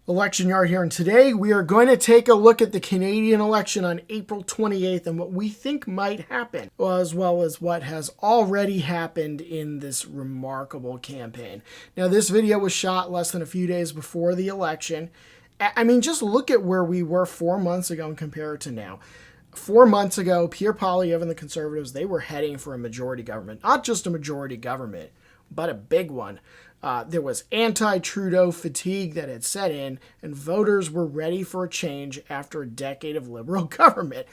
Election Yard here, and today we are going to take a look at the Canadian election on April 28th and what we think might happen, as well as what has already happened in this remarkable campaign. Now, this video was shot less than a few days before the election. I mean, just look at where we were 4 months ago and compare it to now. 4 months ago, Pierre Poilievre and the Conservatives, they were heading for a majority government. Not just a majority government, but a big one. There was anti-Trudeau fatigue that had set in, and voters were ready for a change after a decade of Liberal government.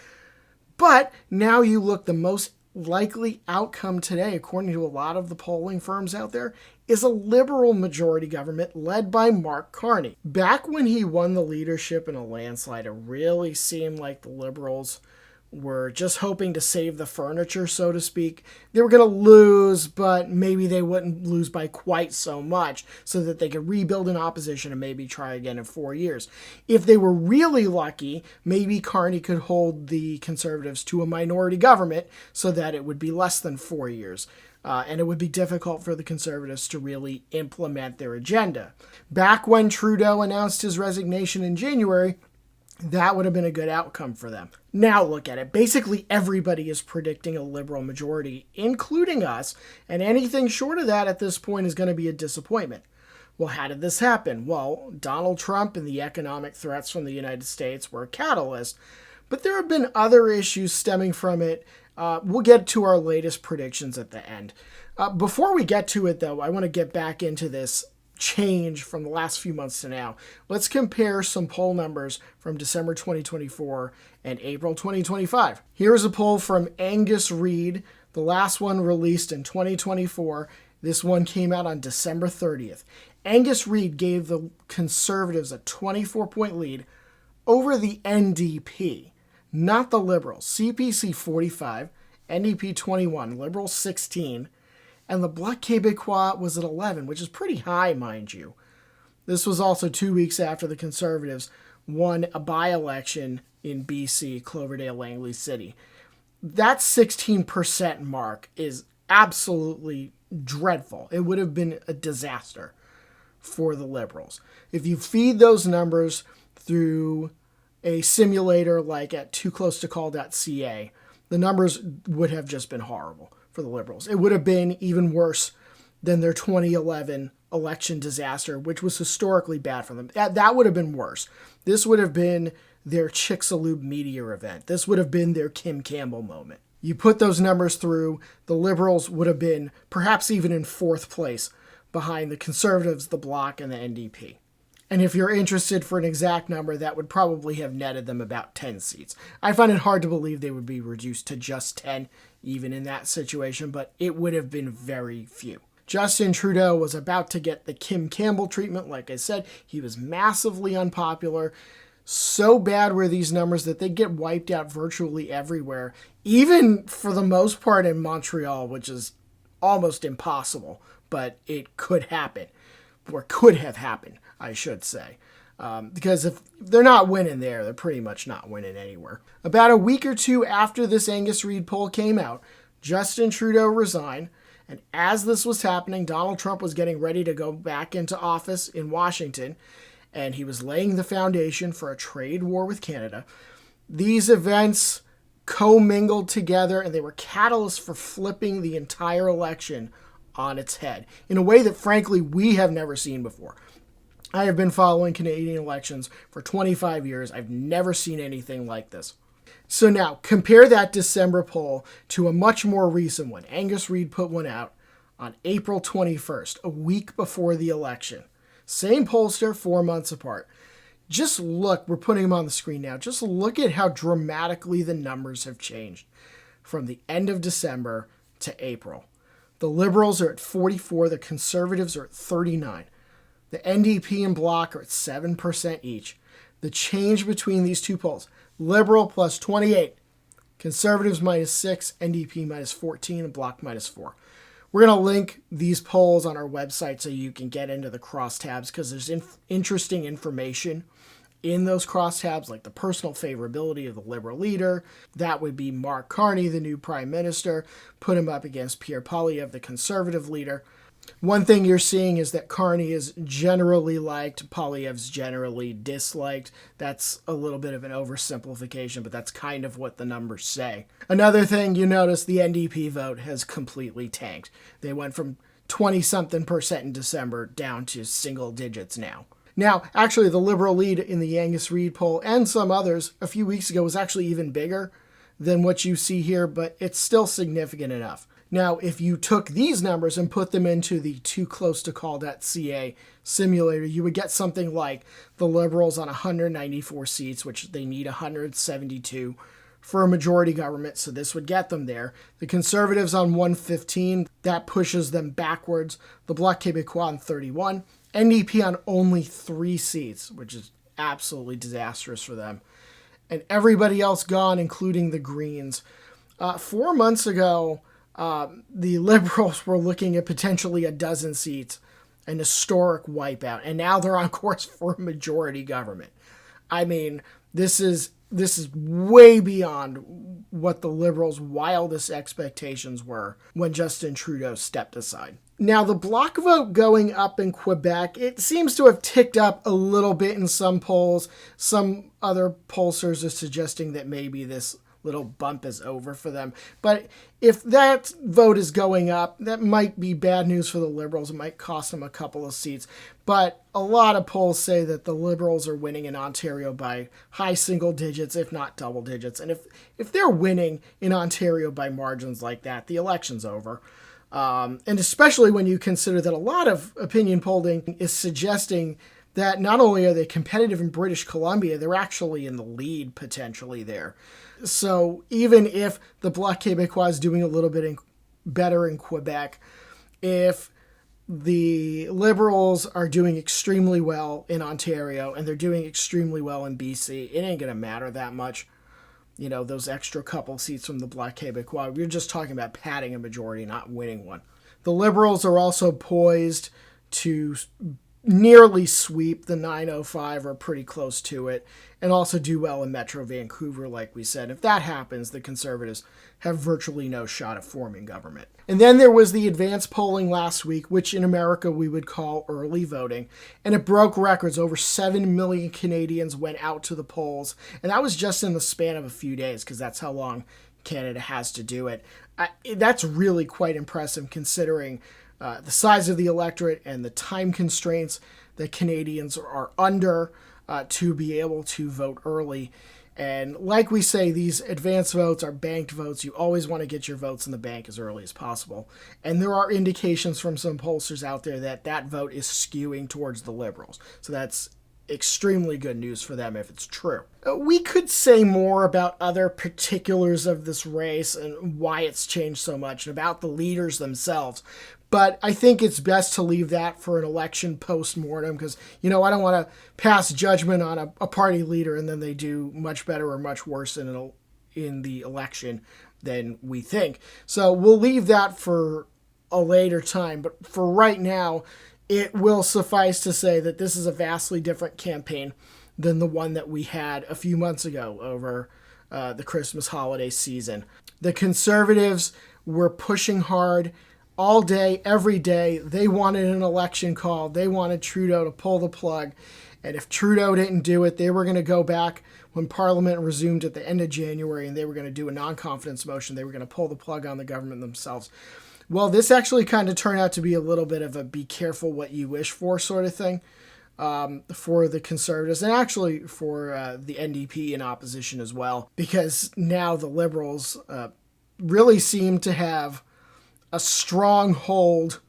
But now you look, the most likely outcome today, according to a lot of the polling firms out there, is a Liberal majority government led by Mark Carney. Back when he won the leadership in a landslide, it really seemed like the Liberals were just hoping to save the furniture, so to speak. They were going to lose, but maybe they wouldn't lose by quite so much so that they could rebuild an opposition and maybe try again in 4 years. If they were really lucky, maybe Carney could hold the Conservatives to a minority government so that it would be less than 4 years. And it would be difficult for the Conservatives to really implement their agenda. Back when Trudeau announced his resignation in January, that would have been a good outcome for them. Now look at it. Basically everybody is predicting a Liberal majority, including us, and anything short of that at this point is going to be a disappointment. Well, how did this happen? Well, Donald Trump and the economic threats from the United States were a catalyst, but there have been other issues stemming from it. We'll get to our latest predictions at the end. Before we get to it, though, I want to get back into this change from the last few months to now. Let's compare some poll numbers from December 2024 and April 2025. Here's a poll from Angus Reid, the last one released in 2024. This one came out on December 30th. Angus Reid gave the Conservatives a 24-point lead over the NDP, not the Liberals. CPC 45, NDP 21, Liberals 16, and the Bloc Québécois was at 11, which is pretty high, mind you. This was also 2 weeks after the Conservatives won a by-election in BC, Cloverdale, Langley City. That 16% mark is absolutely dreadful. It would have been a disaster for the Liberals. If you feed those numbers through a simulator like at tooclosetocall.ca, the numbers would have just been horrible for the Liberals. It would have been even worse than their 2011 election disaster, which was historically bad for them. That would have been worse. This would have been their Chicxulub media event. This would have been their Kim Campbell moment. You put those numbers through, the Liberals would have been perhaps even in fourth place behind the Conservatives, the Bloc, and the NDP. And if you're interested for an exact number, that would probably have netted them about 10 seats. I find it hard to believe they would be reduced to just 10, even in that situation, but it would have been very few. Justin Trudeau was about to get the Kim Campbell treatment. Like I said, he was massively unpopular. So bad were these numbers that they get wiped out virtually everywhere, even for the most part in Montreal, which is almost impossible, but it could happen, or could have happened, I should say. Because if they're not winning there, they're pretty much not winning anywhere. About a week or two after this Angus Reid poll came out, Justin Trudeau resigned. And as this was happening, Donald Trump was getting ready to go back into office in Washington, and he was laying the foundation for a trade war with Canada. These events commingled together, and they were catalysts for flipping the entire election on its head in a way that, frankly, we have never seen before. I have been following Canadian elections for 25 years. I've never seen anything like this. So now, compare that December poll to a much more recent one. Angus Reid put one out on April 21st, a week before the election. Same pollster, 4 months apart. Just look, we're putting them on the screen now. Just look at how dramatically the numbers have changed from the end of December to April. The Liberals are at 44, the Conservatives are at 39. The NDP and Bloc are at 7% each. The change between these two polls, Liberal plus 28, Conservatives minus 6, NDP minus 14, and Bloc minus 4. We're going to link these polls on our website so you can get into the crosstabs because there's interesting information in those crosstabs, like the personal favorability of the Liberal leader. That would be Mark Carney, the new Prime Minister. Put him up against Pierre Poilievre, the Conservative leader. One thing you're seeing is that Carney is generally liked, Poilievre's generally disliked. That's a little bit of an oversimplification, but that's kind of what the numbers say. Another thing you notice, the NDP vote has completely tanked. They went from 20-something% in December down to single digits now. Now, actually, the Liberal lead in the Angus Reid poll and some others a few weeks ago was actually even bigger than what you see here, but it's still significant enough. Now, if you took these numbers and put them into the tooclosetoCall.ca simulator, you would get something like the Liberals on 194 seats, which they need 172 for a majority government, so this would get them there. The Conservatives on 115, that pushes them backwards. The Bloc Québécois on 31. NDP on only 3 seats, which is absolutely disastrous for them. And everybody else gone, including the Greens. 4 months ago, the Liberals were looking at potentially a dozen seats, an historic wipeout, and now they're on course for a majority government. I mean, this is way beyond what the Liberals' wildest expectations were when Justin Trudeau stepped aside. Now, the Bloc vote going up in Quebec, it seems to have ticked up a little bit in some polls. Some other pollsters are suggesting that maybe this little bump is over for them. But if that vote is going up, that might be bad news for the Liberals. It might cost them a couple of seats. But a lot of polls say that the Liberals are winning in Ontario by high single digits, if not double digits. And if they're winning in Ontario by margins like that, the election's over. And especially when you consider that a lot of opinion polling is suggesting that not only are they competitive in British Columbia, they're actually in the lead potentially there. So even if the Bloc Québécois is doing a little bit better in Quebec, if the Liberals are doing extremely well in Ontario and they're doing extremely well in BC, it ain't going to matter that much. You know, those extra couple seats from the Bloc Québécois. We're just talking about padding a majority, not winning one. The Liberals are also poised to nearly sweep the 905 or pretty close to it, and also do well in Metro Vancouver, like we said. If that happens, the Conservatives have virtually no shot at forming government. And then there was the advanced polling last week, which in America we would call early voting, and it broke records. Over 7 million Canadians went out to the polls, and that was just in the span of a few days, because that's how long Canada has to do it. That's really quite impressive, considering the size of the electorate and the time constraints that Canadians are under to be able to vote early. And like we say, these advance votes are banked votes. You always want to get your votes in the bank as early as possible. And there are indications from some pollsters out there that that vote is skewing towards the Liberals. So that's extremely good news for them if it's true. We could say more about other particulars of this race and why it's changed so much and about the leaders themselves. But I think it's best to leave that for an election post-mortem because, I don't want to pass judgment on a party leader and then they do much better or much worse in the election than we think. So we'll leave that for a later time. But for right now, it will suffice to say that this is a vastly different campaign than the one that we had a few months ago over the Christmas holiday season. The Conservatives were pushing hard all day, every day. They wanted an election call. They wanted Trudeau to pull the plug. And if Trudeau didn't do it, they were going to go back when Parliament resumed at the end of January and they were going to do a non-confidence motion. They were going to pull the plug on the government themselves. Well, this actually kind of turned out to be a little bit of a be careful what you wish for sort of thing for the Conservatives and actually for the NDP in opposition as well, because now the Liberals really seem to have a strong hold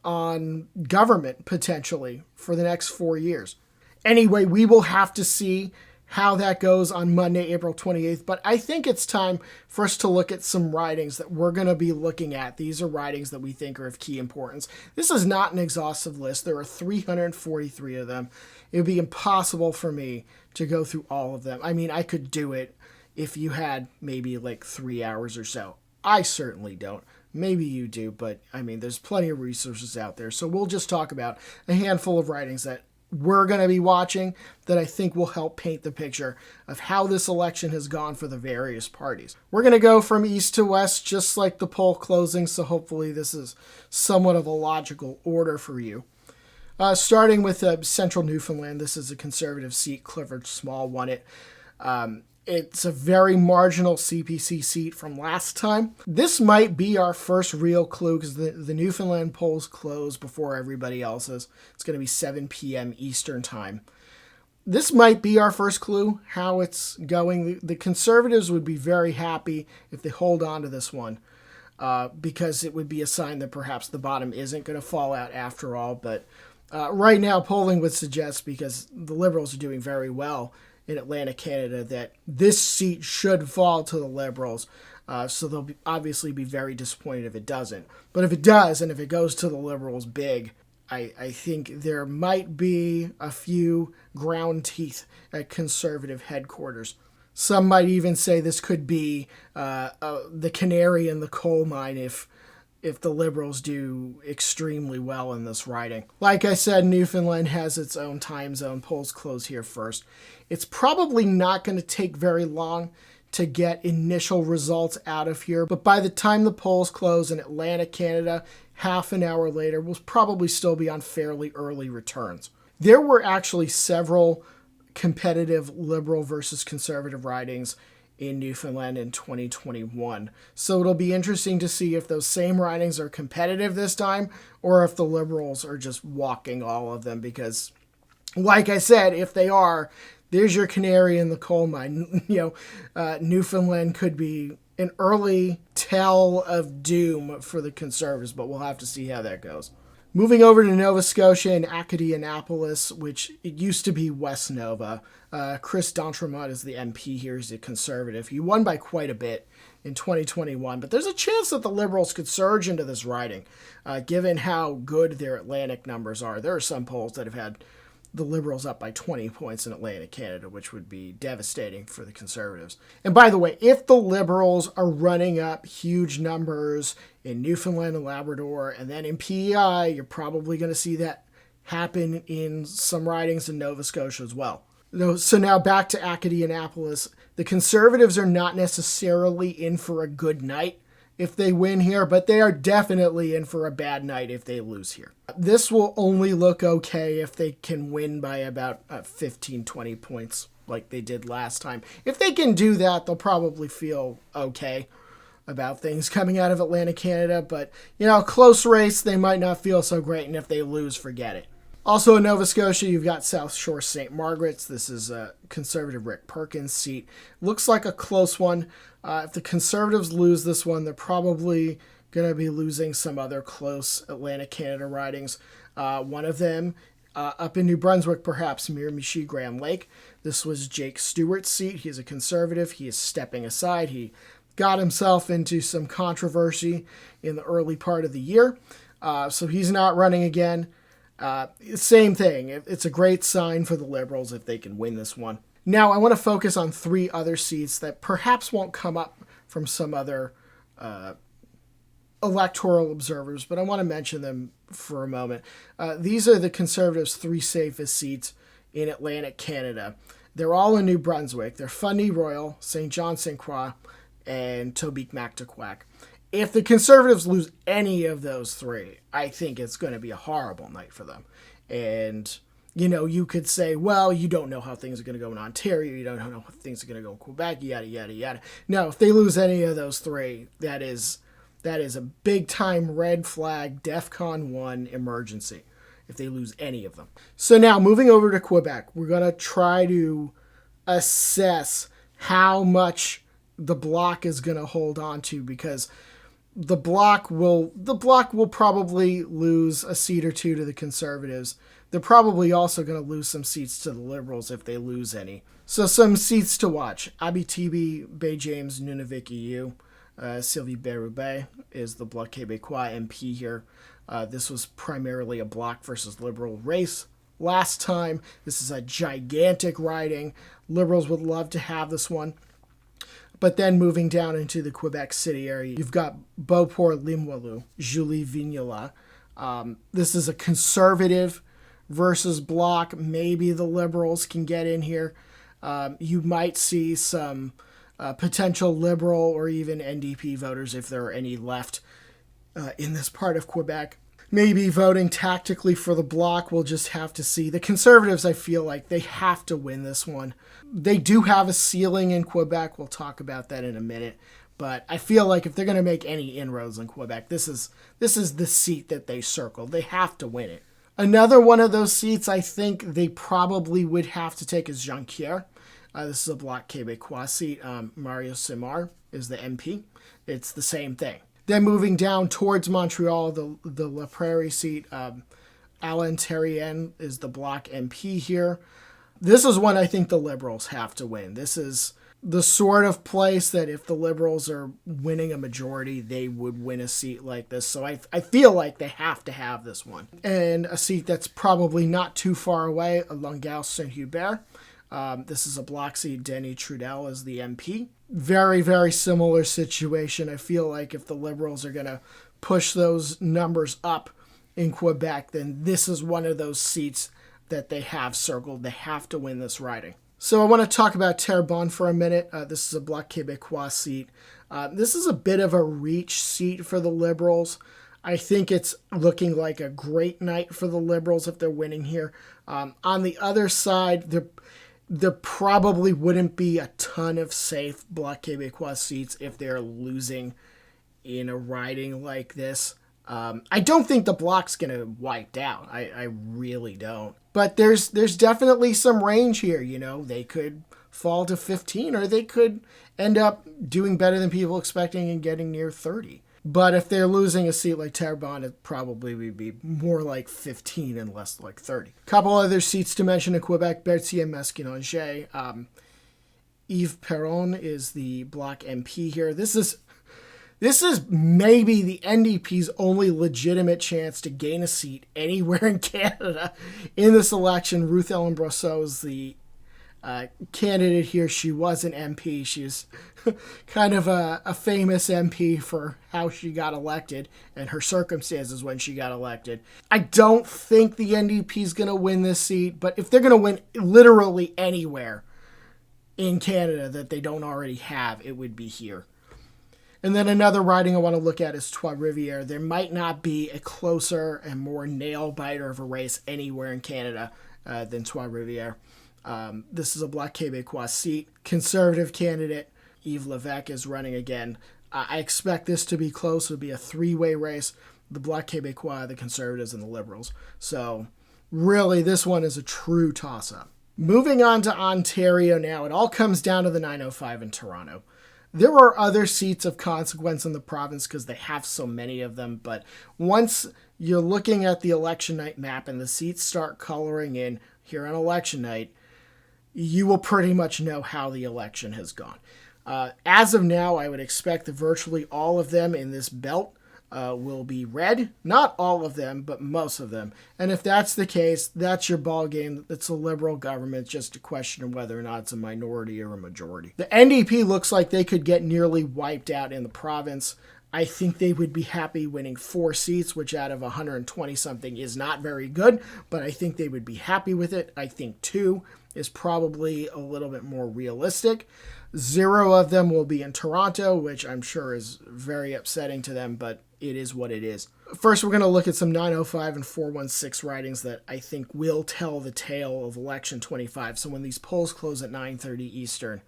on government potentially for the next 4 years. Anyway, we will have to see how that goes on Monday, April 28th, but I think it's time for us to look at some ridings that we're going to be looking at. These are ridings that we think are of key importance. This is not an exhaustive list. There are 343 of them. It would be impossible for me to go through all of them. I mean, I could do it if you had maybe like 3 hours or so. I certainly don't. Maybe you do, but I mean, there's plenty of resources out there. So we'll just talk about a handful of writings that we're going to be watching that I think will help paint the picture of how this election has gone for the various parties. We're going to go from east to west, just like the poll closing, so hopefully this is somewhat of a logical order for you. Starting with Central Newfoundland, this is a Conservative seat. Clifford Small won it. It's a very marginal CPC seat from last time. This might be our first real clue because the Newfoundland polls close before everybody else's. It's going to be 7 p.m. Eastern time. This might be our first clue how it's going. The Conservatives would be very happy if they hold on to this one because it would be a sign that perhaps the bottom isn't going to fall out after all. But right now, polling would suggest, because the Liberals are doing very well in Atlantic Canada, that this seat should fall to the Liberals. So they'll obviously be very disappointed if it doesn't. But if it does, and if it goes to the Liberals big, I think there might be a few ground teeth at Conservative headquarters. Some might even say this could be the canary in the coal mine if the Liberals do extremely well in this riding. Like I said, Newfoundland has its own time zone. Polls close here first. It's probably not going to take very long to get initial results out of here, but by the time the polls close in Atlantic Canada, half an hour later, we'll probably still be on fairly early returns. There were actually several competitive Liberal versus Conservative ridings in Newfoundland in 2021. So it'll be interesting to see if those same ridings are competitive this time or if the Liberals are just walking all of them, because, like I said, if they are, there's your canary in the coal mine. Newfoundland could be an early tell of doom for the Conservatives, but we'll have to see how that goes. Moving over to Nova Scotia and Acadianapolis, which it used to be West Nova. Chris D'Entremont is the MP here. He's a Conservative. He won by quite a bit in 2021, but there's a chance that the Liberals could surge into this riding, given how good their Atlantic numbers are. There are some polls that have had the Liberals up by 20 points in Atlantic Canada, which would be devastating for the Conservatives. And by the way, if the Liberals are running up huge numbers in Newfoundland and Labrador and then in PEI, you're probably going to see that happen in some ridings in Nova Scotia as well. So now back to Acadianapolis. The Conservatives are not necessarily in for a good night if they win here, but they are definitely in for a bad night if they lose here. This will only look okay if they can win by about 15, 20 points like they did last time. If they can do that, they'll probably feel okay about things coming out of Atlantic Canada, but, close race, they might not feel so great, and if they lose, forget it. Also in Nova Scotia, you've got South Shore St. Margaret's. This is a Conservative Rick Perkins seat. Looks like a close one. If the Conservatives lose this one, they're probably going to be losing some other close Atlantic Canada ridings. One of them up in New Brunswick, perhaps, Miramichi Grand Lake. This was Jake Stewart's seat. He's a Conservative. He is stepping aside. He got himself into some controversy in the early part of the year, so he's not running again. Same thing. It's a great sign for the Liberals if they can win this one. Now, I want to focus on 3 other seats that perhaps won't come up from some other electoral observers, but I want to mention them for a moment. These are the Conservatives' 3 safest seats in Atlantic Canada. They're all in New Brunswick. They're Fundy Royal, St. John St. Croix, and Tobique-Mactaquac. If the Conservatives lose any of those 3, I think it's going to be a horrible night for them. And, you could say, well, you don't know how things are going to go in Ontario. You don't know how things are going to go in Quebec, yada, yada, yada. No, if they lose any of those 3, that is a big-time red flag, DEFCON 1 emergency, if they lose any of them. So now, moving over to Quebec, we're going to try to assess how much the Bloc is going to hold on to, because the Bloc will probably lose a seat or 2 to the Conservatives. They're probably also going to lose some seats to the Liberals if they lose any. So some seats to watch. Abitibi, Bay James, Nunavik EU. Sylvie Bérubé is the Bloc Québécois MP here. This was primarily a Bloc versus Liberal race last time. This is a gigantic riding. Liberals would love to have this one. But then moving down into the Quebec City area, you've got Beauport Limoilou, Julie Vignola. This is a Conservative versus Bloc. Maybe the Liberals can get in here. You might see some potential Liberal or even NDP voters, if there are any left in this part of Quebec, maybe voting tactically for the Bloc. We'll just have to see. The Conservatives, I feel like they have to win this one. They do have a ceiling in Quebec. We'll talk about that in a minute. But I feel like if they're going to make any inroads in Quebec, this is the seat that they circled. They have to win it. Another one of those seats I think they probably would have to take is Jonquière. This is a Bloc Québécois seat. Mario Simard is the MP. It's the same thing. Then moving down towards Montreal, the La Prairie seat, Alain Terrien is the Bloc MP here. This is one I think the Liberals have to win. This is the sort of place that if the Liberals are winning a majority, they would win a seat like this. So I feel like they have to have this one. And a seat that's probably not too far away, Longueuil Saint-Hubert. This is a Bloc seat. Denis Trudel is the MP. Very, very similar situation. I feel like if the Liberals are going to push those numbers up in Quebec, then this is one of those seats that they have circled. They have to win this riding. So I want to talk about Terrebonne for a minute. This is a Bloc Québécois seat. This is a bit of a reach seat for the Liberals. I think it's looking like a great night for the Liberals if they're winning here. On the other side, there probably wouldn't be a ton of safe Bloc Québécois seats if they're losing in a riding like this. I don't think the Bloc's going to wipe out. I really don't. But there's definitely some range here. You know, they could fall to 15 or they could end up doing better than people expecting and getting near 30. But if they're losing a seat like Terrebonne, it probably would be more like 15 and less like 30. Couple other seats to mention in Quebec, Berthier-Masquinongé. Yves Perron is the Bloc MP here. This is maybe the NDP's only legitimate chance to gain a seat anywhere in Canada in this election. Ruth Ellen Brosseau is the candidate here. She was an MP. She's kind of a famous MP for how she got elected and her circumstances when she got elected. I don't think the NDP is going to win this seat, but if they're going to win literally anywhere in Canada that they don't already have, it would be here. And then another riding I want to look at is Trois-Rivières. There might not be a closer and more nail-biter of a race anywhere in Canada than Trois-Rivières. This is a Bloc Québécois seat. Conservative candidate Yves Lévesque is running again. I expect this to be close. It'll be a three-way race. The Bloc Québécois, the Conservatives, and the Liberals. So really, this one is a true toss-up. Moving on to Ontario now. It all comes down to the 905 in Toronto. There are other seats of consequence in the province because they have so many of them, but once you're looking at the election night map and the seats start coloring in here on election night, you will pretty much know how the election has gone. As of now, I would expect that virtually all of them in this belt will be red. Not all of them, but most of them. And if that's the case, that's your ball game. It's a Liberal government, just a question of whether or not it's a minority or a majority. The NDP looks like they could get nearly wiped out in the province. I think they would be happy winning 4 seats, which out of 120-something is not very good, but I think they would be happy with it. I think 2 is probably a little bit more realistic. 0 of them will be in Toronto, which I'm sure is very upsetting to them, but it is what it is. First, we're going to look at some 905 and 416 ridings that I think will tell the tale of election 25. So when these polls close at 9:30 Eastern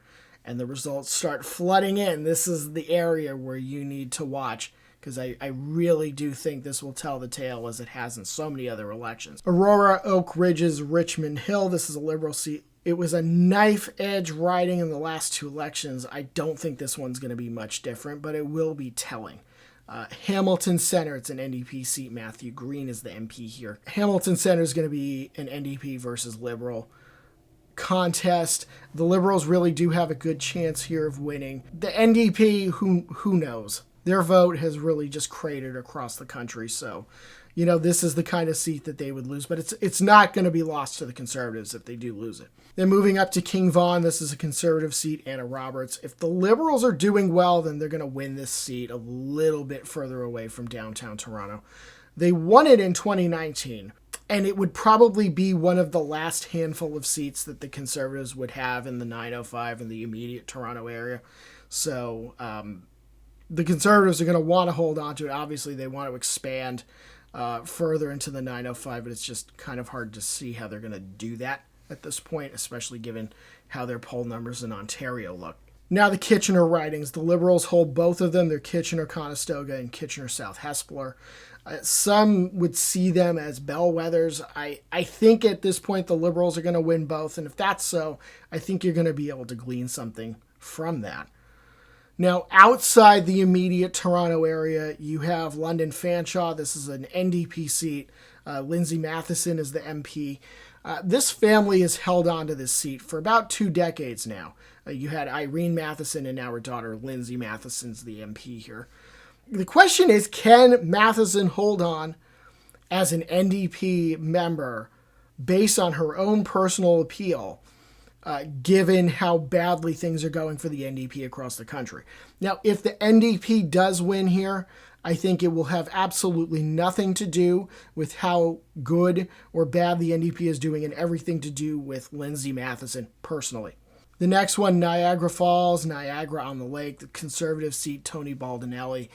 and the results start flooding in, this is the area where you need to watch, because I really do think this will tell the tale as it has in so many other elections. Aurora, Oak Ridges, Richmond Hill. This is a Liberal seat. It was a knife-edge riding in the last 2 elections. I don't think this one's going to be much different, but it will be telling. Hamilton Centre, it's an NDP seat. Matthew Green is the MP here. Hamilton Centre is going to be an NDP versus Liberal contest. The Liberals really do have a good chance here of winning. The NDP, who knows? Their vote has really just cratered across the country, so this is the kind of seat that they would lose, but it's not going to be lost to the Conservatives if they do lose it. Then moving up to King Vaughan, this is a Conservative seat, Anna Roberts. If the Liberals are doing well, then they're going to win this seat a little bit further away from downtown Toronto. They won it in 2019, And it would probably be one of the last handful of seats that the Conservatives would have in the 905 in the immediate Toronto area. So the Conservatives are going to want to hold on to it. Obviously, they want to expand further into the 905, but it's just kind of hard to see how they're going to do that at this point, especially given how their poll numbers in Ontario look. Now the Kitchener ridings. The Liberals hold both of them. They're Kitchener-Conestoga and Kitchener-South Hespeler. Some would see them as bellwethers. I think at this point the Liberals are going to win both, and if that's so, I think you're going to be able to glean something from that. Now, outside the immediate Toronto area, you have London Fanshawe. This is an NDP seat. Lindsay Matheson is the MP. This family has held on to this seat for about 2 decades now. You had Irene Matheson, and now her daughter Lindsay Matheson's the MP here. The question is, can Matheson hold on as an NDP member based on her own personal appeal, given how badly things are going for the NDP across the country? Now, if the NDP does win here, I think it will have absolutely nothing to do with how good or bad the NDP is doing and everything to do with Lindsay Matheson personally. The next one, Niagara Falls, Niagara-on-the-Lake, the Conservative seat, Tony Baldinelli.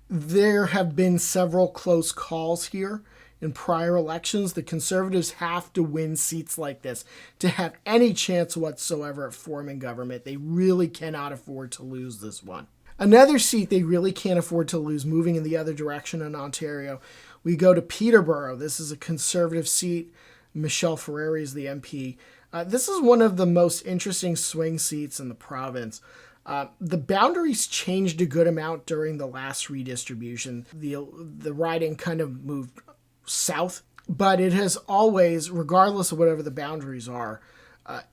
There have been several close calls here in prior elections. The Conservatives have to win seats like this to have any chance whatsoever at forming government. They really cannot afford to lose this one. Another seat they really can't afford to lose, moving in the other direction in Ontario, we go to Peterborough. This is a Conservative seat. Michelle Ferreri is the MP. This is one of the most interesting swing seats in the province. The boundaries changed a good amount during the last redistribution. The riding kind of moved south, but it has always, regardless of whatever the boundaries are,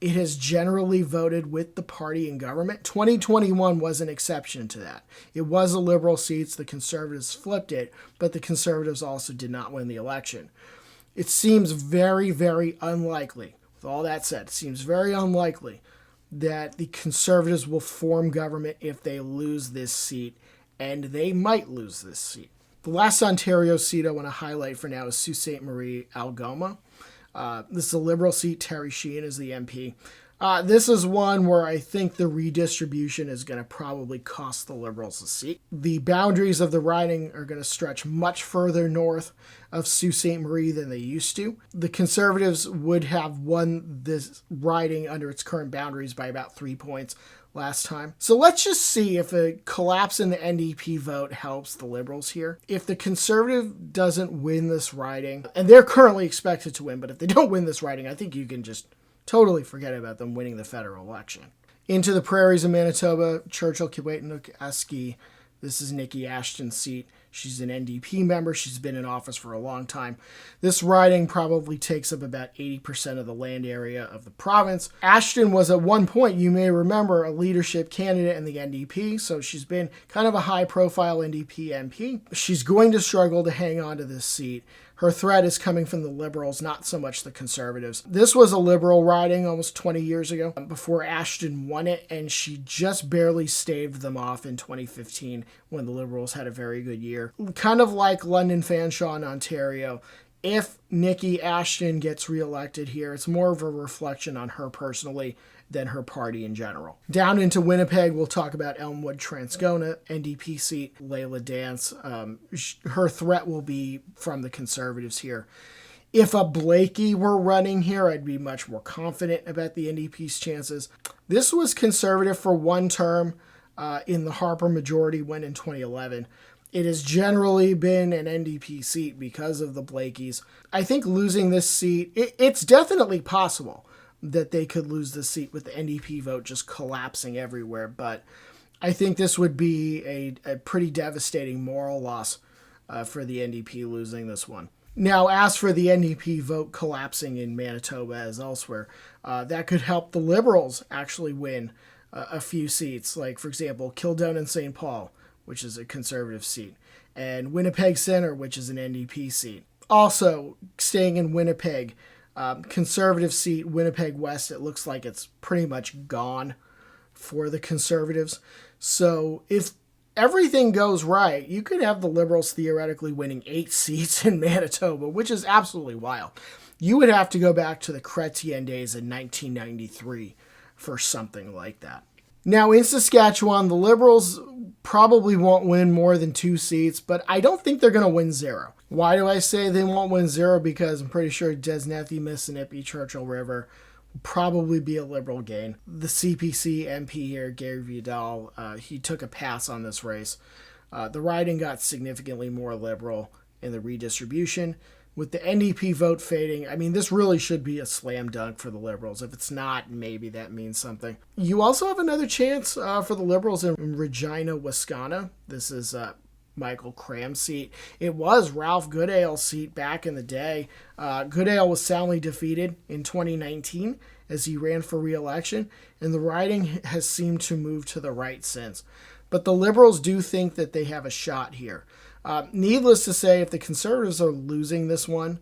it has generally voted with the party in government. 2021 was an exception to that. It was a Liberal seat. The Conservatives flipped it, but the Conservatives also did not win the election. It seems very, very unlikely. With all that said, it seems very unlikely that the Conservatives will form government if they lose this seat, and they might lose this seat. The last Ontario seat I want to highlight for now is Sault Ste. Marie Algoma. This is a Liberal seat. Terry Sheehan is the MP. This is one where I think the redistribution is going to probably cost the Liberals a seat. The boundaries of the riding are going to stretch much further north of Sault Ste. Marie than they used to. The Conservatives would have won this riding under its current boundaries by about 3 points last time. So let's just see if a collapse in the NDP vote helps the Liberals here. If the Conservative doesn't win this riding, and they're currently expected to win, but if they don't win this riding, I think you can just totally forget about them winning the federal election. Into the Prairies of Manitoba, Churchill, Kiiwetinoong, Eski. This is Nikki Ashton's seat. She's an NDP member. She's been in office for a long time. This riding probably takes up about 80% of the land area of the province. Ashton was at one point, you may remember, a leadership candidate in the NDP, so she's been kind of a high-profile NDP MP. She's going to struggle to hang on to this seat. Her threat is coming from the Liberals, not so much the Conservatives. This was a Liberal riding almost 20 years ago before Ashton won it, and she just barely staved them off in 2015 when the Liberals had a very good year. Kind of like London Fanshawe in Ontario. If Nikki Ashton gets reelected here, it's more of a reflection on her personally than her party in general. Down into Winnipeg, we'll talk about Elmwood Transcona, NDP seat, Layla Dance. Her threat will be from the Conservatives here. If a Blakey were running here, I'd be much more confident about the NDP's chances. This was Conservative for one term in the Harper majority win in 2011. It has generally been an NDP seat because of the Blakeys. I think losing this seat, it's definitely possible that they could lose the seat with the NDP vote just collapsing everywhere. But I think this would be a pretty devastating moral loss for the NDP losing this one. Now, as for the NDP vote collapsing in Manitoba as elsewhere, that could help the Liberals actually win a few seats. Like, for example, Kildonan and St. Paul, which is a Conservative seat, and Winnipeg Centre, which is an NDP seat. Also, staying in Winnipeg, Conservative seat, Winnipeg West, it looks like it's pretty much gone for the Conservatives. So if everything goes right, you could have the Liberals theoretically winning 8 seats in Manitoba, which is absolutely wild. You would have to go back to the Chrétien days in 1993 for something like that. Now, in Saskatchewan, the Liberals probably won't win more than 2 seats, but I don't think they're going to win 0. Why do I say they won't win 0? Because I'm pretty sure Desnethi, Missinippi, Churchill River will probably be a Liberal gain. The CPC MP here, Gary Vidal, he took a pass on this race. The riding got significantly more Liberal in the redistribution. With the NDP vote fading, I mean, this really should be a slam dunk for the Liberals. If it's not, maybe that means something. You also have another chance for the Liberals in Regina, Wisconsin. This is Michael Cram's seat. It was Ralph Goodale's seat back in the day. Goodale was soundly defeated in 2019 as he ran for re-election, and the riding has seemed to move to the right since. But the Liberals do think that they have a shot here. Needless to say, if the Conservatives are losing this one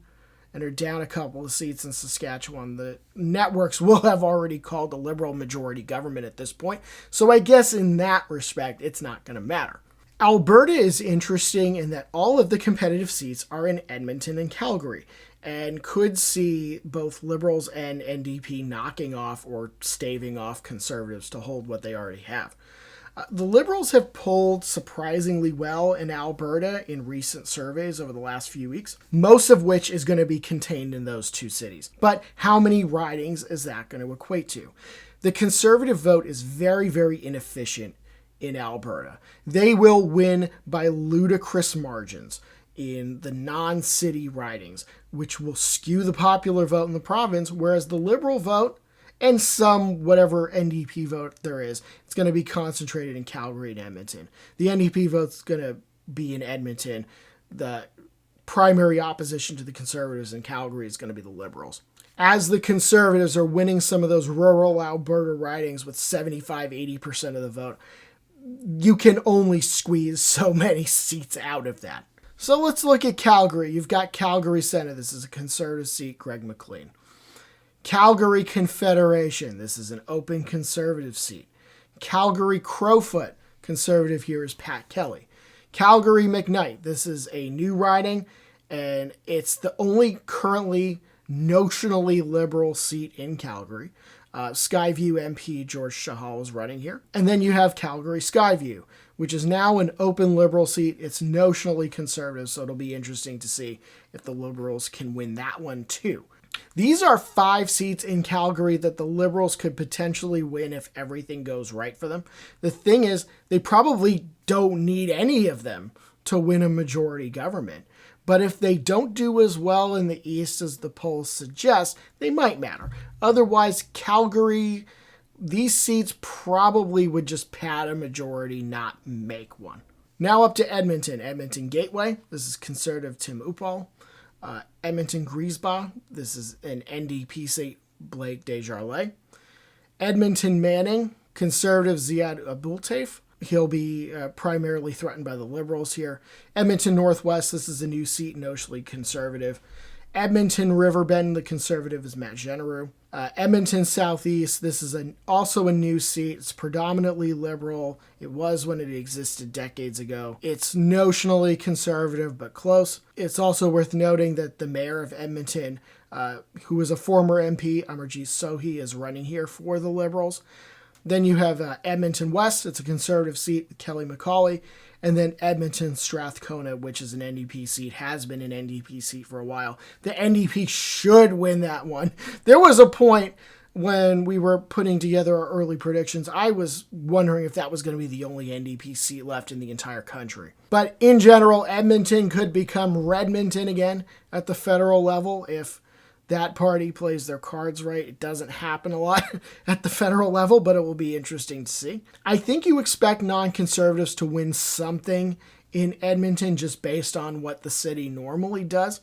and are down a couple of seats in Saskatchewan, the networks will have already called a Liberal majority government at this point. So I guess in that respect, it's not going to matter. Alberta is interesting in that all of the competitive seats are in Edmonton and Calgary, and could see both Liberals and NDP knocking off or staving off Conservatives to hold what they already have. The Liberals have polled surprisingly well in Alberta in recent surveys over the last few weeks, most of which is going to be contained in those 2 cities. But how many ridings is that going to equate to? The Conservative vote is very, very inefficient in Alberta. They will win by ludicrous margins in the non-city ridings, which will skew the popular vote in the province, whereas the Liberal vote and some whatever NDP vote there is, it's going to be concentrated in Calgary and Edmonton. The NDP vote's going to be in Edmonton. The primary opposition to the Conservatives in Calgary is going to be the Liberals. As the Conservatives are winning some of those rural Alberta ridings with 75-80% of the vote, you can only squeeze so many seats out of that. So let's look at Calgary. You've got Calgary Centre. This is a Conservative seat, Greg McLean. Calgary Confederation. This is an open Conservative seat. Calgary Crowfoot. Conservative here is Pat Kelly. Calgary McKnight. This is a new riding, and it's the only currently notionally Liberal seat in Calgary. Skyview MP George Chahal is running here. And then you have Calgary Skyview, which is now an open Liberal seat. It's notionally Conservative, so it'll be interesting to see if the Liberals can win that one too. These are 5 seats in Calgary that the Liberals could potentially win if everything goes right for them. The thing is, they probably don't need any of them to win a majority government. But if they don't do as well in the East as the polls suggest, they might matter. Otherwise, Calgary, these seats probably would just pad a majority, not make one. Now up to Edmonton. Edmonton Gateway. This is Conservative Tim Upal. Edmonton Griesbach. This is an NDP seat, Blake Desjardins. Edmonton Manning. Conservative Ziad Abultaif. He'll be primarily threatened by the Liberals here. Edmonton Northwest, this is a new seat, notionally Conservative. Edmonton Riverbend, the Conservative is Matt Genereux. Edmonton Southeast, this is also a new seat. It's predominantly Liberal. It was when it existed decades ago. It's notionally Conservative, but close. It's also worth noting that the mayor of Edmonton, who is a former MP, Amarjeet Sohi, is running here for the Liberals. Then you have Edmonton West. It's a Conservative seat with Kelly McCauley. And then Edmonton Strathcona, which is an NDP seat, has been an NDP seat for a while. The NDP should win that one. There was a point when we were putting together our early predictions, I was wondering if that was going to be the only NDP seat left in the entire country. But in general, Edmonton could become Redmonton again at the federal level if that party plays their cards right. It doesn't happen a lot at the federal level, but it will be interesting to see. I think you expect non-conservatives to win something in Edmonton just based on what the city normally does.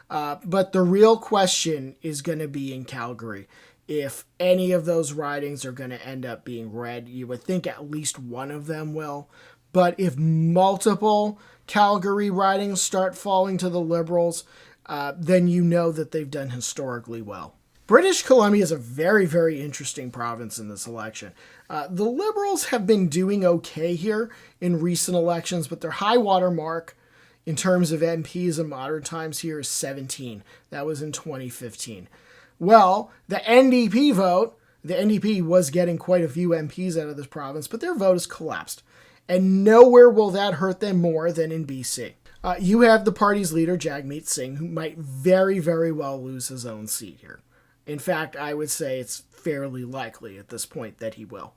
But the real question is going to be in Calgary. If any of those ridings are going to end up being red, you would think at least one of them will. But if multiple Calgary ridings start falling to the Liberals, then you know that they've done historically well. British Columbia is a very, very interesting province in this election. The Liberals have been doing okay here in recent elections, but their high water mark in terms of MPs in modern times here is 17. That was in 2015. Well, the NDP vote, the NDP was getting quite a few MPs out of this province, but their vote has collapsed. And nowhere will that hurt them more than in BC. You have the party's leader, Jagmeet Singh, who might very, very well lose his own seat here. In fact, I would say it's fairly likely at this point that he will.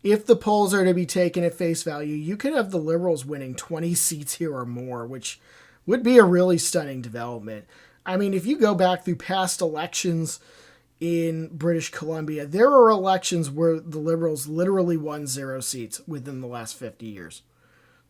If the polls are to be taken at face value, you could have the Liberals winning 20 seats here or more, which would be a really stunning development. I mean, if you go back through past elections in British Columbia, there are elections where the Liberals literally won 0 seats within the last 50 years.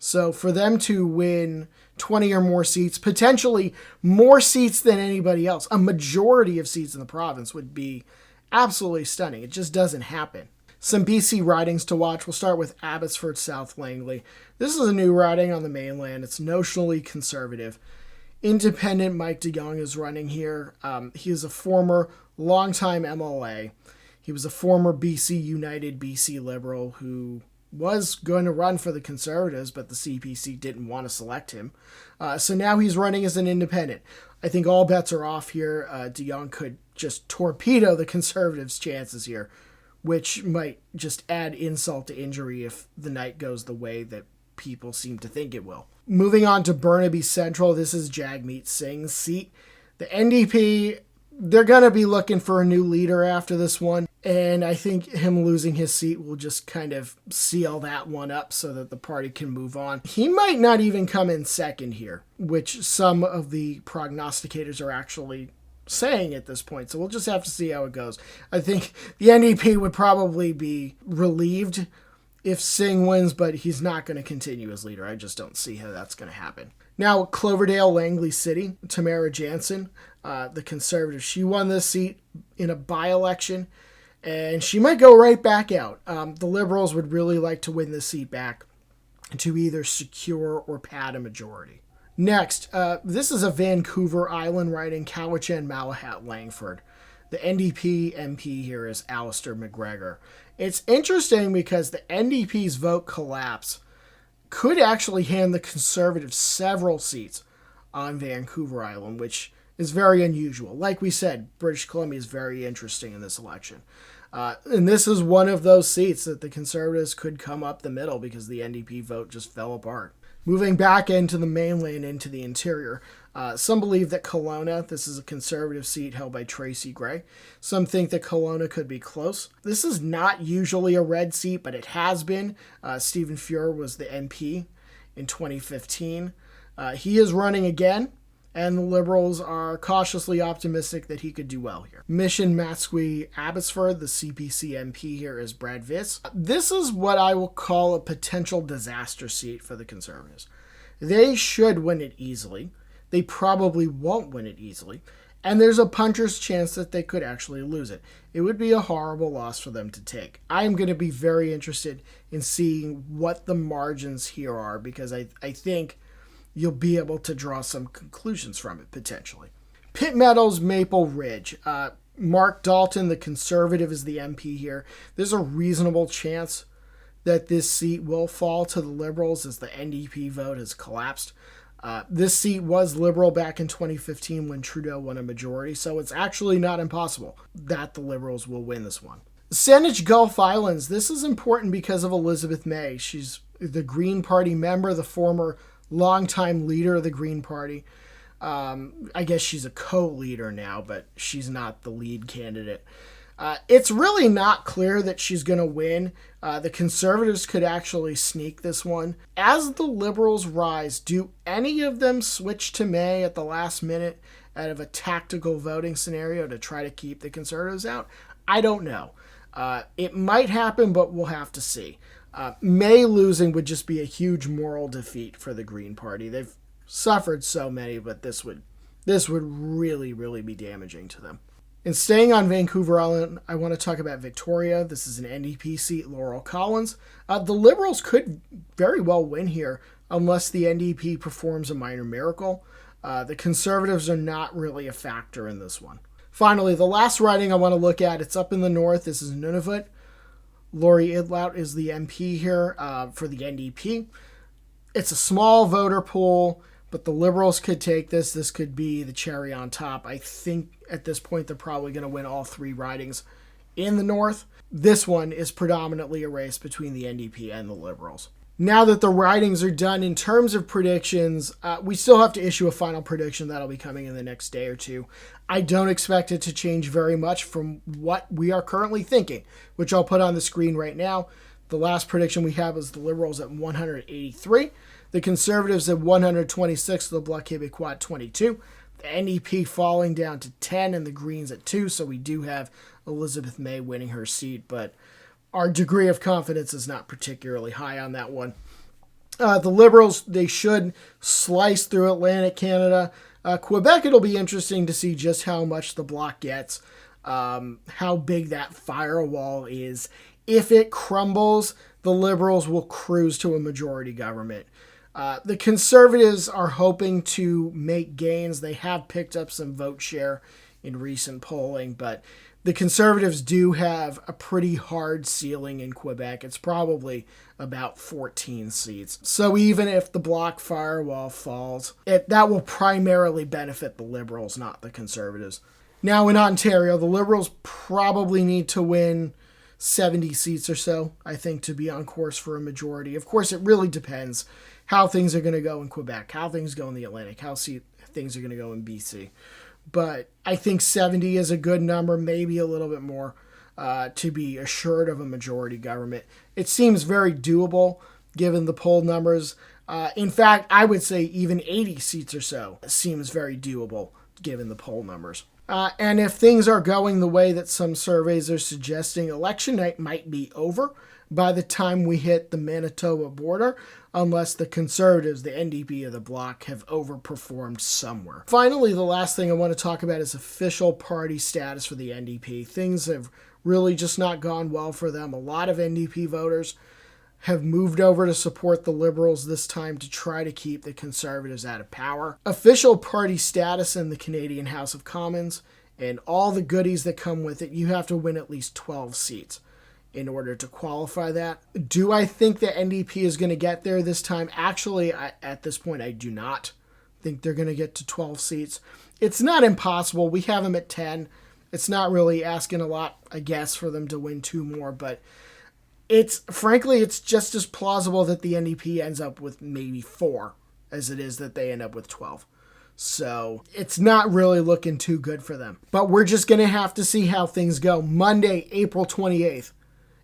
So for them to win 20 or more seats, potentially more seats than anybody else, a majority of seats in the province would be absolutely stunning. It just doesn't happen. Some BC ridings to watch. We'll start with Abbotsford South Langley. This is a new riding on the mainland. It's notionally conservative. Independent Mike DeYoung is running here. He is a former longtime MLA. He was a former BC United BC Liberal who was going to run for the Conservatives, but the CPC didn't want to select him. So now he's running as an independent. I think all bets are off here. DeYoung could just torpedo the Conservatives' chances here, which might just add insult to injury if the night goes the way that people seem to think it will. Moving on to Burnaby Central, this is Jagmeet Singh's seat. The NDP, they're going to be looking for a new leader after this one, and I think him losing his seat will just kind of seal that one up so that the party can move on. He might not even come in second here, which some of the prognosticators are actually saying at this point, so we'll just have to see how it goes. I think the NDP would probably be relieved if Singh wins, but he's not going to continue as leader. I just don't see how that's going to happen. Now, Cloverdale, Langley City, Tamara Jansen, the Conservative, she won this seat in a by-election, and she might go right back out. The Liberals would really like to win this seat back to either secure or pad a majority. Next, this is a Vancouver Island riding, Cowichan, Malahat, Langford. The NDP MP here is Alistair McGregor. It's interesting because the NDP's vote collapse could actually hand the Conservatives several seats on Vancouver Island, which is very unusual. Like we said, British Columbia is very interesting in this election. And this is one of those seats that the Conservatives could come up the middle because the NDP vote just fell apart. Moving back into the mainland, into the interior, some believe that Kelowna, this is a Conservative seat held by Tracy Gray. Some think that Kelowna could be close. This is not usually a red seat, but it has been. Stephen Fuhr was the MP in 2015. He is running again, and the Liberals are cautiously optimistic that he could do well here. Mission Matsqui Abbotsford, the CPC MP here is Brad Viss. This is what I will call a potential disaster seat for the Conservatives. They should win it easily. They probably won't win it easily. And there's a puncher's chance that they could actually lose it. It would be a horrible loss for them to take. I am going to be very interested in seeing what the margins here are because I think you'll be able to draw some conclusions from it, potentially. Pitt Meadows, Maple Ridge. Mark Dalton, the Conservative, is the MP here. There's a reasonable chance that this seat will fall to the Liberals as the NDP vote has collapsed. This seat was Liberal back in 2015 when Trudeau won a majority, so it's actually not impossible that the Liberals will win this one. Saanich Gulf Islands. This is important because of Elizabeth May. She's the Green Party member, the former longtime leader of the Green Party. I guess she's a co-leader now, but she's not the lead candidate. It's really not clear that she's going to win. The Conservatives could actually sneak this one. As the Liberals rise, do any of them switch to May at the last minute out of a tactical voting scenario to try to keep the Conservatives out? I don't know. It might happen, but we'll have to see. May losing would just be a huge moral defeat for the Green Party. They've suffered so many, but this would really, really be damaging to them. And staying on Vancouver Island, I want to talk about Victoria. This is an NDP seat, Laurel Collins. The Liberals could very well win here unless the NDP performs a minor miracle. The Conservatives are not really a factor in this one. Finally, the last riding I want to look at, it's up in the north. This is Nunavut. Lori Idlout is the MP here for the NDP. It's a small voter pool, but the Liberals could take this. This could be the cherry on top. I think at this point they're probably going to win all 3 ridings in the north. This one is predominantly a race between the NDP and the Liberals. Now that the ridings are done, in terms of predictions, we still have to issue a final prediction that'll be coming in the next day or two. I don't expect it to change very much from what we are currently thinking, which I'll put on the screen right now. The last prediction we have is the Liberals at 183, the Conservatives at 126, the Bloc Québécois at 22, the NDP falling down to 10, and the Greens at 2, so we do have Elizabeth May winning her seat, but our degree of confidence is not particularly high on that one. The Liberals, they should slice through Atlantic Canada. Quebec, it'll be interesting to see just how much the Bloc gets, how big that firewall is. If it crumbles, the Liberals will cruise to a majority government. The Conservatives are hoping to make gains. They have picked up some vote share in recent polling, but the Conservatives do have a pretty hard ceiling in Quebec. It's probably about 14 seats. So even if the Bloc firewall falls, that will primarily benefit the Liberals, not the Conservatives. Now in Ontario, the Liberals probably need to win 70 seats or so, I think, to be on course for a majority. Of course, it really depends how things are going to go in Quebec, how things go in the Atlantic, how things are going to go in BC. But I think 70 is a good number, maybe a little bit more, to be assured of a majority government. It seems very doable given the poll numbers. In fact, I would say even 80 seats or so seems very doable given the poll numbers. And if things are going the way that some surveys are suggesting, election night might be over by the time we hit the Manitoba border, unless the Conservatives, the NDP, or the Bloc have overperformed somewhere. Finally, the last thing I want to talk about is official party status for the NDP. Things have really just not gone well for them. A lot of NDP voters have moved over to support the Liberals this time to try to keep the Conservatives out of power. Official party status in the Canadian House of Commons and all the goodies that come with it, you have to win at least 12 seats in order to qualify that. Do I think the NDP is going to get there this time? Actually, at this point, I do not think they're going to get to 12 seats. It's not impossible. We have them at 10. It's not really asking a lot, I guess, for them to win 2 more, but frankly, it's just as plausible that the NDP ends up with maybe 4 as it is that they end up with 12. So it's not really looking too good for them. But we're just going to have to see how things go. Monday, April 28th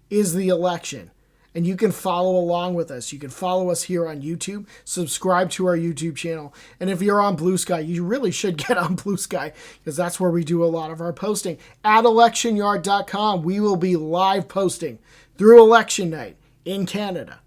is the election. And you can follow along with us. You can follow us here on YouTube, subscribe to our YouTube channel. And if you're on Blue Sky, you really should get on Blue Sky because that's where we do a lot of our posting. At electionyard.com, we will be live posting through election night in Canada.